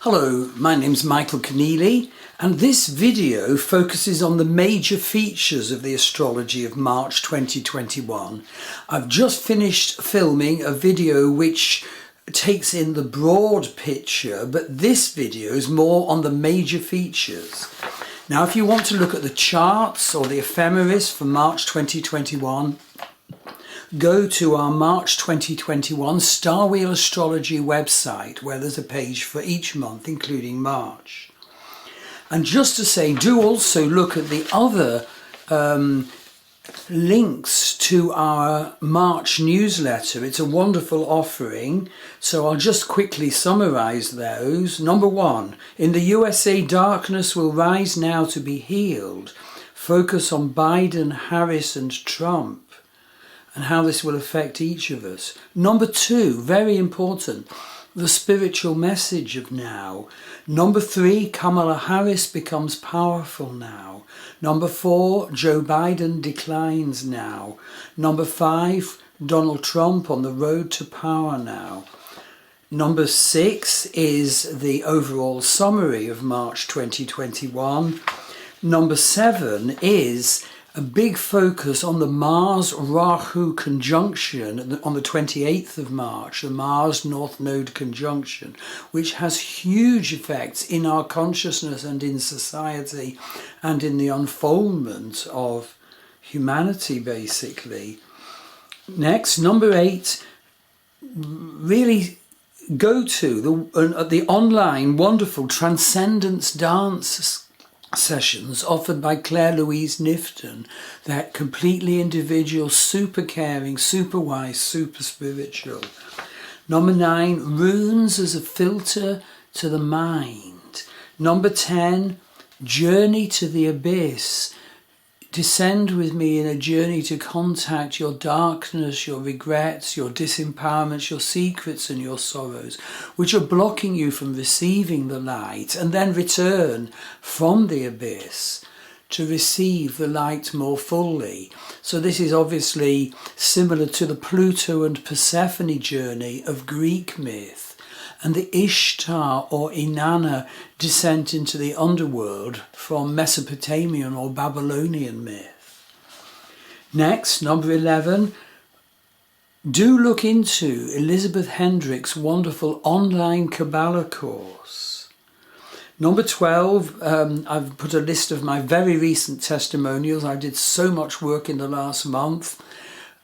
Hello, my name's Michael Conneely, and this video focuses on the major features of the astrology of March 2021. I've just finished filming a video which takes in the broad picture, but this video is more on the major features. Now, if you want to look at the charts or the ephemeris for March 2021, go to our March 2021 Star Wheel Astrology website, where there's a page for each month, including March. And just to say, do also look at the other links to our March newsletter. It's a wonderful offering, so I'll just quickly summarize those. Number one, in the USA, darkness will rise now to be healed. Focus on Biden, Harris and Trump, and how this will affect each of us. Number two, very important, the spiritual message of now. Number three, Kamala Harris becomes powerful now. Number four, Joe Biden declines now. Number five, Donald Trump on the road to power now. Number six is the overall summary of March 2021. Number seven is a big focus on the Mars-Rahu conjunction on the 28th of March, the Mars North Node conjunction, which has huge effects in our consciousness and in society and in the unfoldment of humanity, basically. Next, number eight, really go to the online wonderful Transcendence Dance sessions offered by Claire Louise Nifton. They're completely individual, super caring, super wise, super spiritual. Number nine, runes as a filter to the mind. Number 10, journey to the abyss. Descend with me in a journey to contact your darkness, your regrets, your disempowerments, your secrets and your sorrows, which are blocking you from receiving the light, and then return from the abyss to receive the light more fully. So this is obviously similar to the Pluto and Persephone journey of Greek myth, and the Ishtar or Inanna descent into the underworld from Mesopotamian or Babylonian myth. Next, number 11, do look into Elizabeth Hendrick's wonderful online Kabbalah course. Number 12, I've put a list of my very recent testimonials. I did so much work in the last month.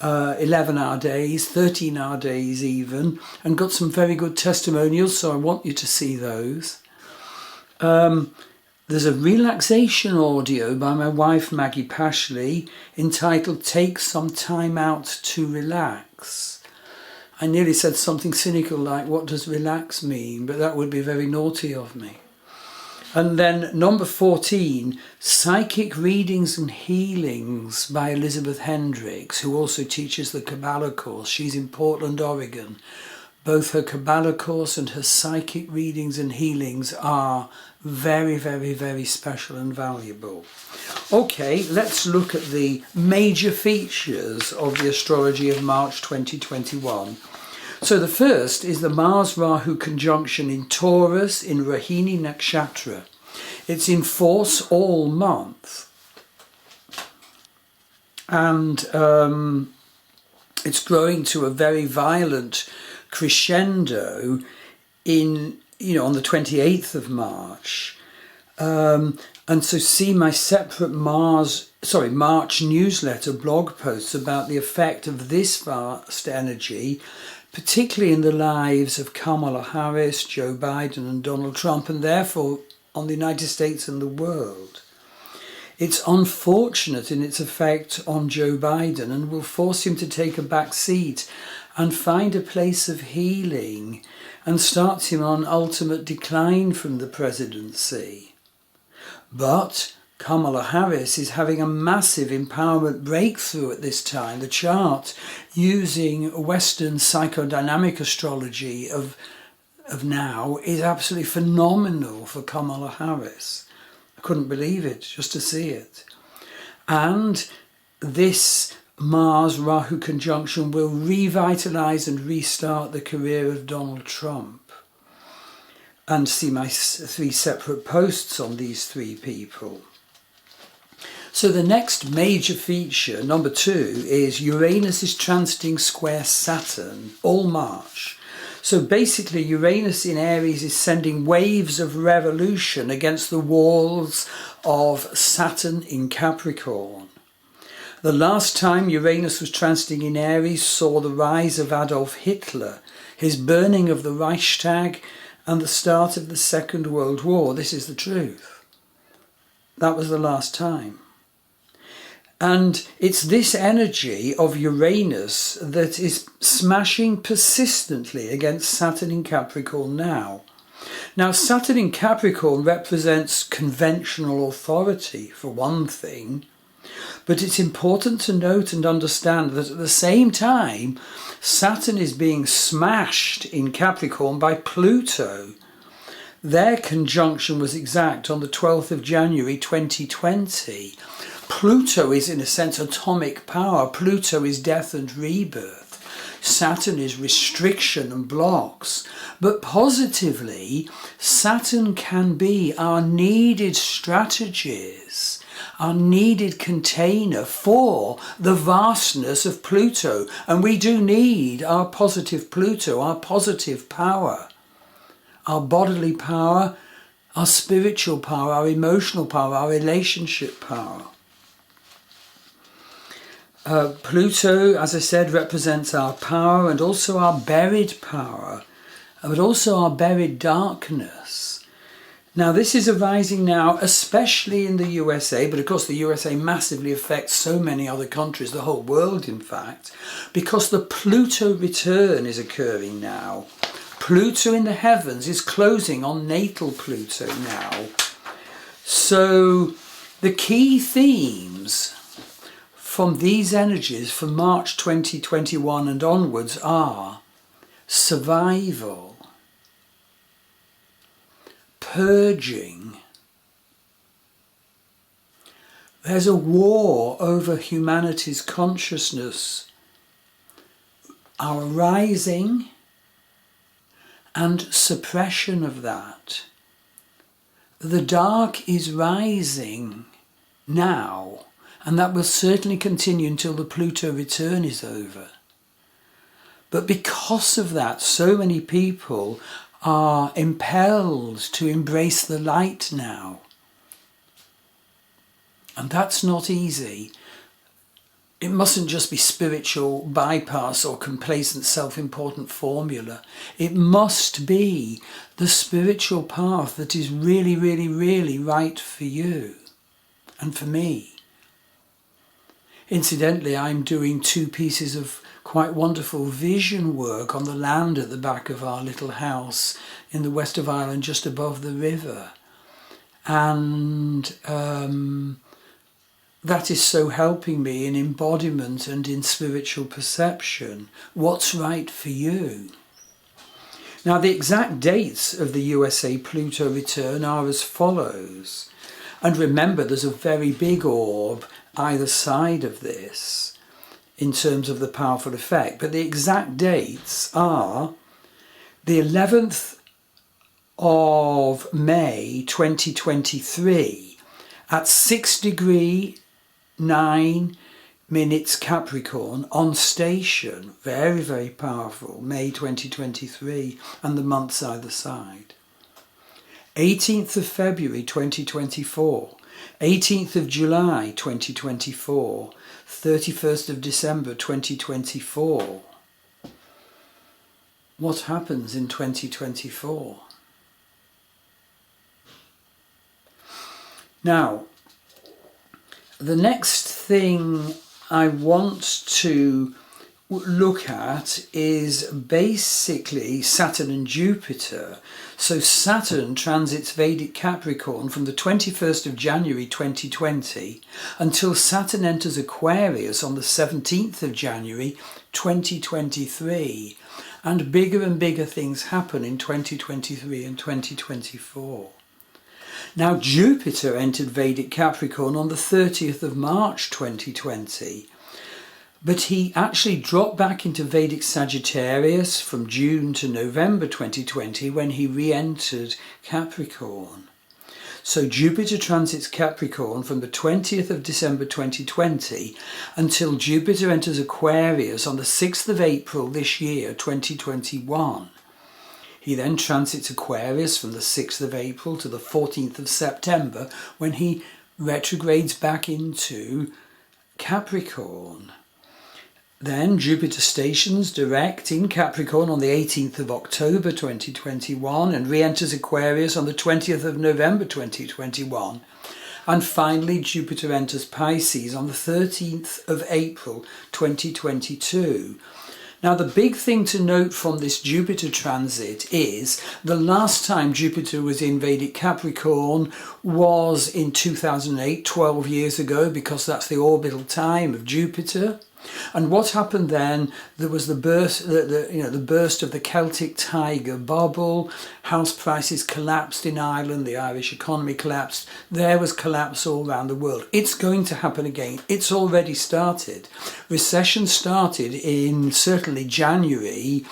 11-hour days, 13-hour days even, and got some very good testimonials, so I want you to see those. There's a relaxation audio by my wife Maggie Pashley entitled Take Some Time Out to Relax. I nearly said something cynical like, what does relax mean? But that would be very naughty of me. And then number 14, Psychic Readings and Healings by Elizabeth Hendricks, who also teaches the Kabbalah course. She's in Portland, Oregon. Both her Kabbalah course and her Psychic Readings and Healings are very, very, very special and valuable. Okay, let's look at the major features of the astrology of March 2021. So the first is the Mars-Rahu conjunction in Taurus in Rohini Nakshatra. It's in force all month. And it's growing to a very violent crescendo on the 28th of March. And so see my separate March newsletter blog posts about the effect of this vast energy, particularly in the lives of Kamala Harris, Joe Biden and Donald Trump, and therefore on the United States and the world. It's unfortunate in its effect on Joe Biden and will force him to take a back seat and find a place of healing, and starts him on ultimate decline from the presidency. But Kamala Harris is having a massive empowerment breakthrough at this time. The chart, using Western psychodynamic astrology of now, is absolutely phenomenal for Kamala Harris. I couldn't believe it just to see it. And this Mars-Rahu conjunction will revitalise and restart the career of Donald Trump. and see my 3 separate posts on these 3 people. So the next major feature, number 2, is Uranus is transiting square Saturn all March. So basically Uranus in Aries is sending waves of revolution against the walls of Saturn in Capricorn. The last time Uranus was transiting in Aries saw the rise of Adolf Hitler, his burning of the Reichstag, and the start of the Second World War. This is the truth. That was the last time. And it's this energy of Uranus that is smashing persistently against Saturn in Capricorn now. Now, Saturn in Capricorn represents conventional authority, for one thing. But it's important to note and understand that at the same time, Saturn is being smashed in Capricorn by Pluto. Their conjunction was exact on the 12th of January 2020. Pluto is, in a sense, atomic power. Pluto is death and rebirth. Saturn is restriction and blocks. But positively, Saturn can be our needed strategies, our needed container for the vastness of Pluto. And we do need our positive Pluto, our positive power, our bodily power, our spiritual power, our emotional power, our relationship power. Pluto, as I said, represents our power and also our buried power, but also our buried darkness. Now, this is arising now, especially in the USA, but of course the USA massively affects so many other countries, the whole world in fact, because the Pluto return is occurring now. Pluto in the heavens is closing on natal Pluto now. So the key themes from these energies for March 2021 and onwards are survival, purging. There's a war over humanity's consciousness, our rising and suppression of that. The dark is rising now, and that will certainly continue until the Pluto return is over. But because of that, so many people are impelled to embrace the light now. And that's not easy. It mustn't just be spiritual bypass or complacent self-important formula. It must be the spiritual path that is really, really, really right for you and for me. Incidentally, I'm doing 2 pieces of quite wonderful vision work on the land at the back of our little house in the west of Ireland, just above the river. And that is so helping me in embodiment and in spiritual perception. What's right for you? Now, the exact dates of the USA Pluto return are as follows. And remember, there's a very big orb either side of this in terms of the powerful effect. But the exact dates are the 11th of May 2023 at 6 degree 9 minutes Capricorn on station. Very, very powerful. May 2023 and the months either side. 18th of February 2024. 18th of July 2024, 31st of December 2024. What happens in 2024? Now, the next thing I want to look at is basically Saturn and Jupiter. So Saturn transits Vedic Capricorn from the 21st of January 2020 until Saturn enters Aquarius on the 17th of January 2023. And bigger things happen in 2023 and 2024. Now Jupiter entered Vedic Capricorn on the 30th of March 2020. But he actually dropped back into Vedic Sagittarius from June to November 2020 when he re-entered Capricorn. So Jupiter transits Capricorn from the 20th of December 2020 until Jupiter enters Aquarius on the 6th of April this year, 2021. He then transits Aquarius from the 6th of April to the 14th of September when he retrogrades back into Capricorn. Then Jupiter stations direct in Capricorn on the 18th of October 2021 and re-enters Aquarius on the 20th of November 2021. And finally Jupiter enters Pisces on the 13th of April 2022. Now the big thing to note from this Jupiter transit is the last time Jupiter was in Vedic Capricorn was in 2008, 12 years ago, because that's the orbital time of Jupiter. And what happened then, there was the burst of the Celtic Tiger bubble. House prices collapsed in Ireland, the Irish economy collapsed. There was collapse all around the world. It's going to happen again. It's already started. Recession started in certainly January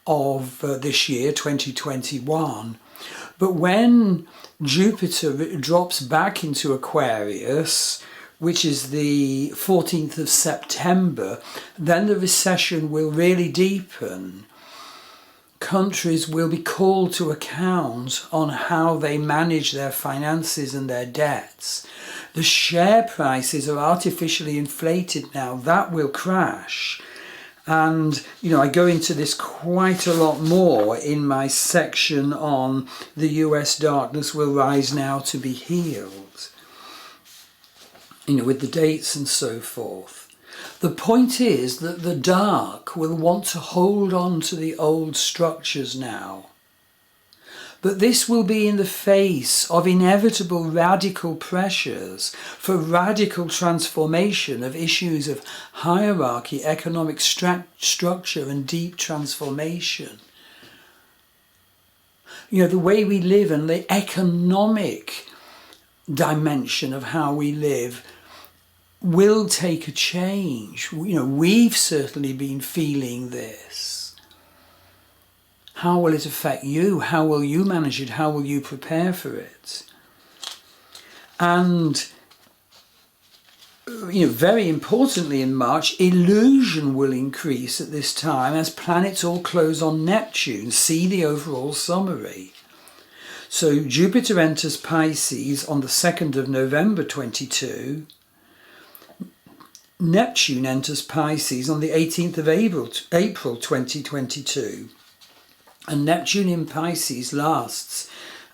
of this year, 2021. But when Jupiter drops back into Aquarius, which is the 14th of September, then the recession will really deepen. Countries will be called to account on how they manage their finances and their debts. The share prices are artificially inflated now. That will crash. And, I go into this quite a lot more in my section on the US darkness will rise now to be healed. With the dates and so forth. The point is that the dark will want to hold on to the old structures now. But this will be in the face of inevitable radical pressures for radical transformation of issues of hierarchy, economic structure and deep transformation. The way we live and the economic dimension of how we live will take a change. We've certainly been feeling this. How will it affect you? How will you manage it? How will you prepare for it? And, very importantly in March, illusion will increase at this time as planets all close on Neptune. See the overall summary. So Jupiter enters Pisces on the 2nd of November 22. Neptune enters Pisces on the 18th of April 2022. And Neptune in Pisces lasts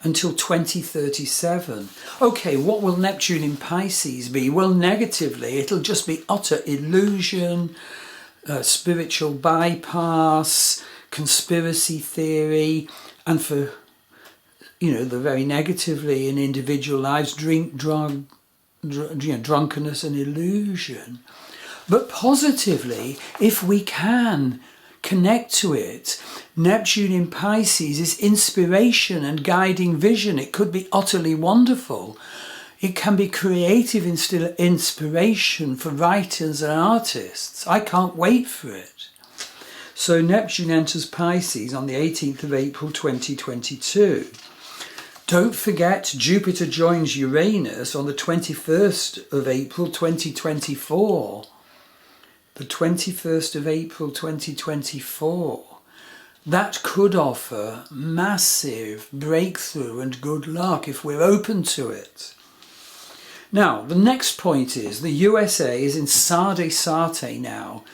until 2037. Okay, what will Neptune in Pisces be? Well, negatively, it'll just be utter illusion, spiritual bypass, conspiracy theory, and for, the very negatively in individual lives, drunkenness and illusion. But positively, if we can connect to it, Neptune in Pisces is inspiration and guiding vision. It could be utterly wonderful. It can be creative inspiration for writers and artists. I can't wait for it. So Neptune enters Pisces on the 18th of April 2022. Don't forget, Jupiter joins Uranus on the 21st of April 2024. The 21st of April 2024. That could offer massive breakthrough and good luck if we're open to it. Now, the next point is the USA is in Sade Sate now.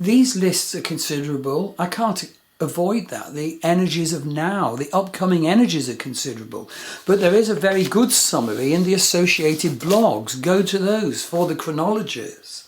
These lists are considerable. I can't avoid that. The energies of now, the upcoming energies are considerable. But there is a very good summary in the associated blogs. Go to those for the chronologies.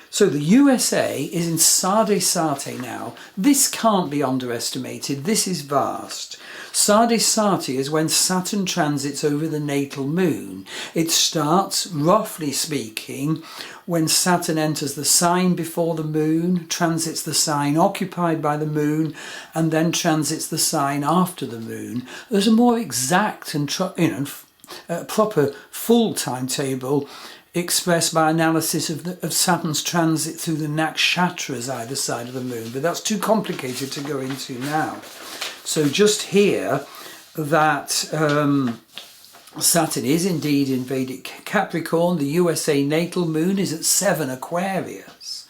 So the USA is in Sade Sate now. This can't be underestimated. This is vast. Sade Sate is when Saturn transits over the natal moon. It starts, roughly speaking, when Saturn enters the sign before the moon, transits the sign occupied by the moon, and then transits the sign after the moon. There's a more exact and proper full timetable expressed by analysis of Saturn's transit through the nakshatras either side of the moon, but that's too complicated to go into now. So just here that Saturn is indeed in Vedic Capricorn. The USA natal moon is at 7 Aquarius.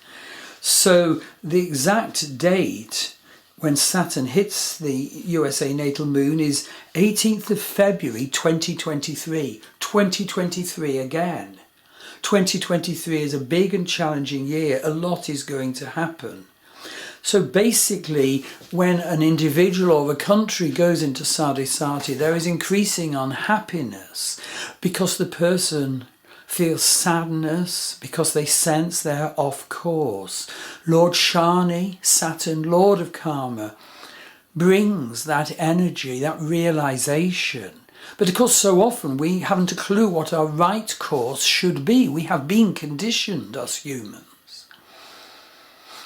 So the exact date when Saturn hits the USA natal moon is 18th of February 2023. 2023 again. 2023 is a big and challenging year. A lot is going to happen. So basically, when an individual or a country goes into Sadhisati, there is increasing unhappiness because the person feels sadness, because they sense they're off course. Lord Shani, Saturn, Lord of Karma, brings that energy, that realization. But of course, so often we haven't a clue what our right course should be. We have been conditioned, us humans.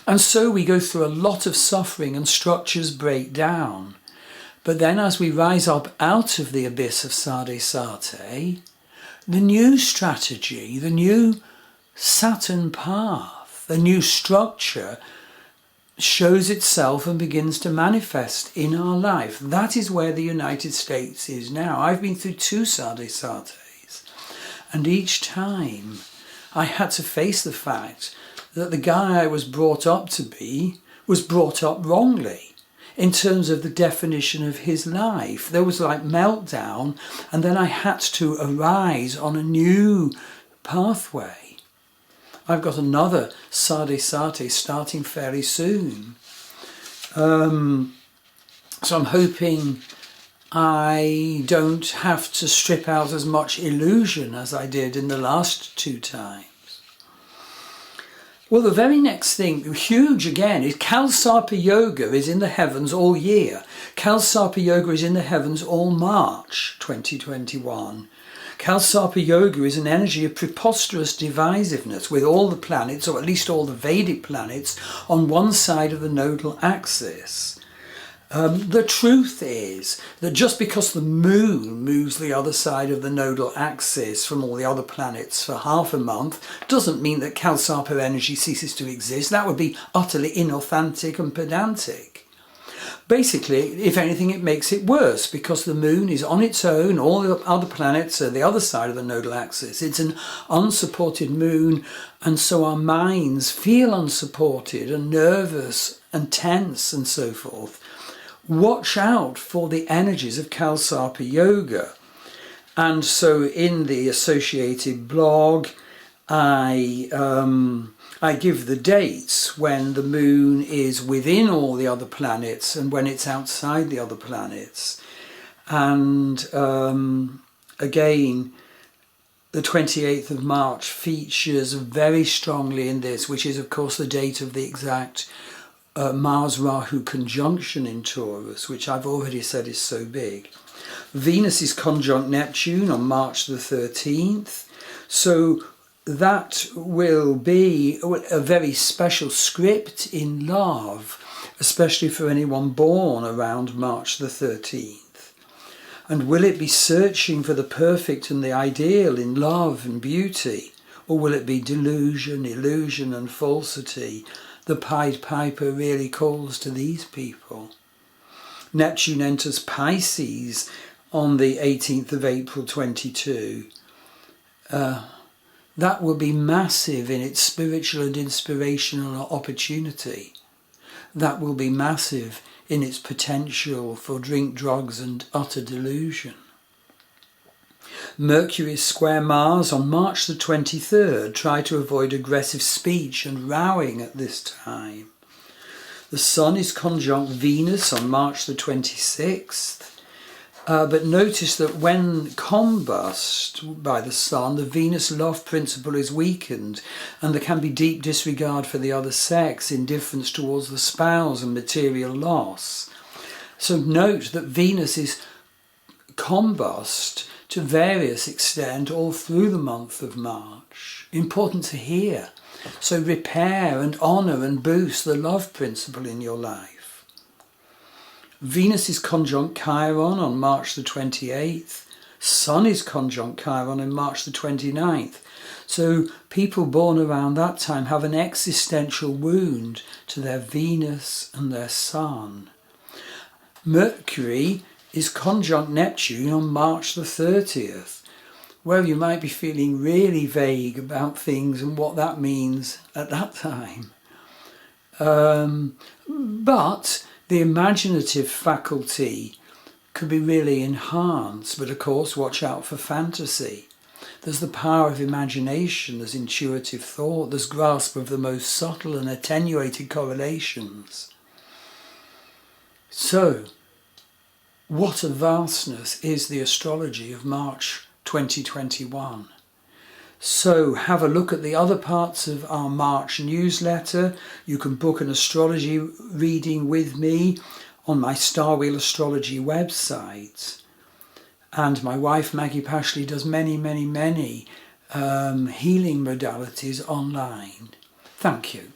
And so we go through a lot of suffering and structures break down. But then as we rise up out of the abyss of Sadhisati, the new strategy, the new Saturn path, the new structure shows itself and begins to manifest in our life. That is where the United States is now. I've been through 2 Sadhisatis, and each time I had to face the fact that the guy I was brought up to be was brought up wrongly in terms of the definition of his life. There was like meltdown, and then I had to arise on a new pathway. I've got another Sadhisati starting fairly soon. So I'm hoping I don't have to strip out as much illusion as I did in the last 2 times. Well, the very next thing, huge again, is Kalsarpa Yoga is in the heavens all year. Kalsarpa Yoga is in the heavens all March 2021. Kalsarpa Yoga is an energy of preposterous divisiveness with all the planets, or at least all the Vedic planets, on one side of the nodal axis. The truth is that just because the moon moves the other side of the nodal axis from all the other planets for half a month doesn't mean that Kalsarpa energy ceases to exist. That would be utterly inauthentic and pedantic. Basically, if anything, it makes it worse because the moon is on its own, all the other planets are the other side of the nodal axis. It's an unsupported moon, and so our minds feel unsupported and nervous and tense and so forth. Watch out for the energies of Kalsarpa Yoga. And so in the associated blog, I give the dates when the moon is within all the other planets and when it's outside the other planets. And again, the 28th of March features very strongly in this, which is of course the date of the exact Mars-Rahu conjunction in Taurus, which I've already said is so big. Venus is conjunct Neptune on March the 13th. So that will be a very special script in love, especially for anyone born around March the 13th. And will it be searching for the perfect and the ideal in love and beauty? Or will it be delusion, illusion and falsity? The Pied Piper really calls to these people. Neptune enters Pisces on the 18th of April 22. That will be massive in its spiritual and inspirational opportunity. That will be massive in its potential for drink, drugs and utter delusion. Mercury is square Mars on March the 23rd. Try to avoid aggressive speech and rowing at this time. The Sun is conjunct Venus on March the 26th. But notice that when combust by the Sun, the Venus love principle is weakened and there can be deep disregard for the other sex, indifference towards the spouse and material loss. So note that Venus is combust to various extent all through the month of March. Important to hear. So repair and honour and boost the love principle in your life. Venus is conjunct Chiron on March the 28th. Sun is conjunct Chiron on March the 29th. So people born around that time have an existential wound to their Venus and their Sun. Mercury is conjunct Neptune on March the 30th. Well, you might be feeling really vague about things and what that means at that time. But the imaginative faculty could be really enhanced, but of course watch out for fantasy. There's the power of imagination, there's intuitive thought, there's grasp of the most subtle and attenuated correlations. So, what a vastness is the astrology of March 2021. So have a look at the other parts of our March newsletter. You can book an astrology reading with me on my Star Wheel Astrology website. And my wife Maggie Pashley does many healing modalities online. Thank you.